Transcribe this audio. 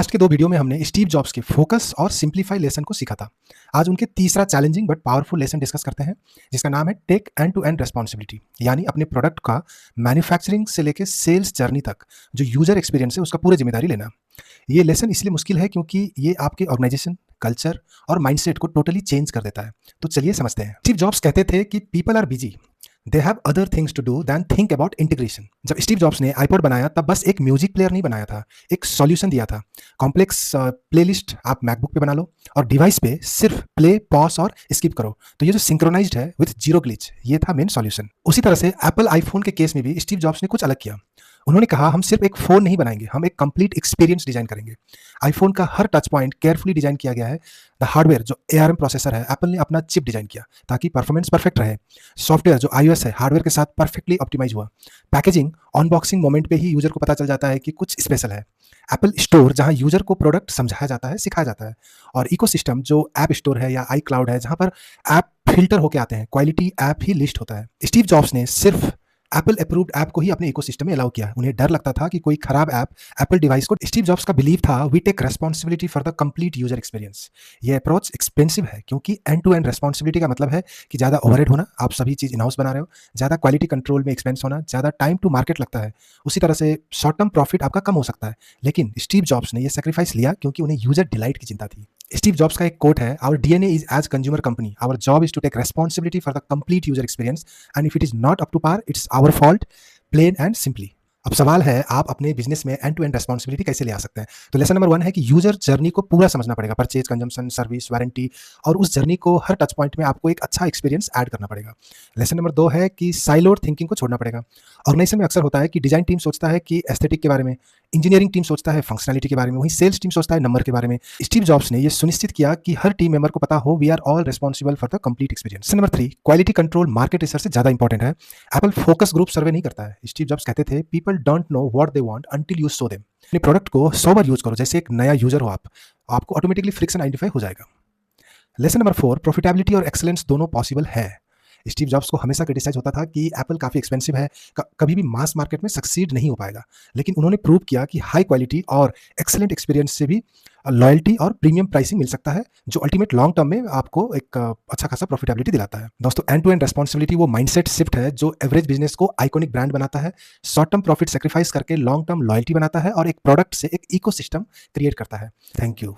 Last के 2 video में हमने स्टीव जॉब्स के फोकस और सिंप्लीफाई लेसन को सीखा था। आज उनके तीसरा challenging but powerful lesson discuss करते हैं, जिसका नाम है take end to end responsibility, यानी अपने प्रोडक्ट का मैन्युफैक्चरिंग से लेके सेल्स जर्नी तक जो यूजर एक्सपीरियंस है उसका पूरी जिम्मेदारी लेना। ये लेसन इसलिए मुश्किल है क्योंकि ये आपके ऑर्गेनाइजेशन, कल्चर और माइंडसेट को टोटली चेंज कर देता है। तो चलिए समझते हैं। स्टीव जॉब्स कहते थे कि people are busy, they have other things to do than think about integration. जब स्टीव जॉब्स ने आईपॉड बनाया तब बस एक म्यूजिक प्लेयर नहीं बनाया था, एक सॉल्यूशन दिया था। कॉम्प्लेक्स प्लेलिस्ट आप मैकबुक पे बना लो और डिवाइस पे सिर्फ प्ले, पॉज और स्किप करो, तो ये जो सिंक्रोनाइज्ड है विद जीरो ग्लिच, ये था मेन सॉल्यूशन। उसी तरह से एप्पल आईफोन के केस में भी स्टीव जॉब्स ने कुछ अलग किया। उन्होंने कहा हम सिर्फ एक फ़ोन नहीं बनाएंगे, हम एक कंप्लीट एक्सपीरियंस डिजाइन करेंगे। आईफोन का हर टच पॉइंट केयरफुली डिजाइन किया गया है। द हार्डवेयर जो ARM प्रोसेसर है, एप्पल ने अपना चिप डिजाइन किया ताकि परफॉर्मेंस परफेक्ट रहे। सॉफ्टवेयर जो iOS है, हार्डवेयर के साथ परफेक्टली ऑप्टिमाइज हुआ। पैकेजिंग अनबॉक्सिंग मोमेंट पे ही यूजर को पता चल जाता है कि कुछ स्पेशल है। एप्पल स्टोर जहां यूजर को प्रोडक्ट समझाया जाता है, सिखाया जाता है। और इकोसिस्टम जो ऐप स्टोर है या आई क्लाउड है, जहां पर ऐप फिल्टर होके आते हैं, क्वालिटी ऐप ही लिस्ट होता है। स्टीव जॉब्स ने सिर्फ एप्पल अप्रूव्ड ऐप को ही अपने इकोसिस्टम में अलाउ किया। उन्हें डर लगता था कि कोई खराब ऐप एप्पल डिवाइस को। स्टीव जॉब्स का बिलीव था we take responsibility for the complete user experience. ये अप्रोच एक्सपेंसिव है क्योंकि एंड टू एंड रेस्पॉन्सिबिलिटी का मतलब है कि ज़्यादा ओवरहेड होना, आप सभी चीज़ इन हाउस बना रहे हो, ज़्यादा क्वालिटी कंट्रोल में एक्सपेंस होना, ज़्यादा टाइम टू मार्केट लगता है। उसी तरह से शॉर्ट टर्म प्रॉफिट आपका कम हो सकता है। लेकिन स्टीव जॉब्स ने यह सेक्रीफाइस लिया क्योंकि उन्हें यूजर डिलाइट की चिंता थी। स्टीव जॉब्स का एक कोट है, our DNA is as consumer company, our job is to take responsibility for the complete user experience and if it is not up to par it's our fault, plain and simply. अब सवाल है आप अपने business में and to and responsibility कैसे ले आ सकते हैं। तो लेसन नंबर 1 है कि यूजर जर्नी को पूरा समझना पड़ेगा, परचेज, कंजम्पशन, सर्विस, वारंटी, और उस जर्नी को हर टच पॉइंट में आपको एक अच्छा एक्सपीरियंस ऐड करना पड़ेगा। लेसन नंबर 2 है कि साइलोड थिंकिंग को छोड़ना पड़ेगा। ऑर्गेनाइजेशन में अक्सर होता है कि डिजाइन टीम सोचता है कि एस्थेटिक के बारे में, इंजीनियरिंग टीम सोचता है फंक्शनलिटी के बारे में, वहीं सेल्स टीम सोचता है नंबर के बारे में। स्टीव जॉब्स ने यह सुनिश्चित किया कि हर टीम मेंबर को पता हो we are all responsible for the complete experience. Number 3, quality control market research से ज्यादा इंपॉर्टेंट है। एप्पल फोकस ग्रुप सर्वे नहीं करता है। स्टीव जॉब्स कहते थे people don't know what they want until you show them. अपने प्रोडक्ट को 100 बार यूज करो जैसे एक नया यूजर हो आप, आपको ऑटोमेटिकली फ्रिक्शन आइडेंटिफाई हो जाएगा। लेसन नंबर 4, प्रॉफिटेबिलिटी और एक्सेलेंस दोनों पॉसिबल है। स्टीव जॉब्स को हमेशा क्रिटिसाइज होता था कि एप्पल काफ़ी एक्सपेंसिव है, कभी भी मास मार्केट में सक्सीड नहीं हो पाएगा। लेकिन उन्होंने प्रूव किया कि हाई क्वालिटी और एक्सेलेंट एक्सपीरियंस से भी लॉयल्टी और प्रीमियम प्राइसिंग मिल सकता है, जो अल्टीमेट लॉन्ग टर्म में आपको एक अच्छा खासा प्रॉफिटेबिलिटी दिलाता है। दोस्तों, एंड टू एंड रेस्पॉन्सिबिलिटी वो माइंडसेट शिफ्ट है जो एवरेज बिजनेस को आइकॉनिक ब्रांड बनाता है, शॉर्ट टर्म प्रॉफिट सेक्रीफाइस करके लॉन्ग टर्म लॉयल्टी बनाता है और एक प्रोडक्ट से एक इकोसिस्टम क्रिएट करता है। Thank you.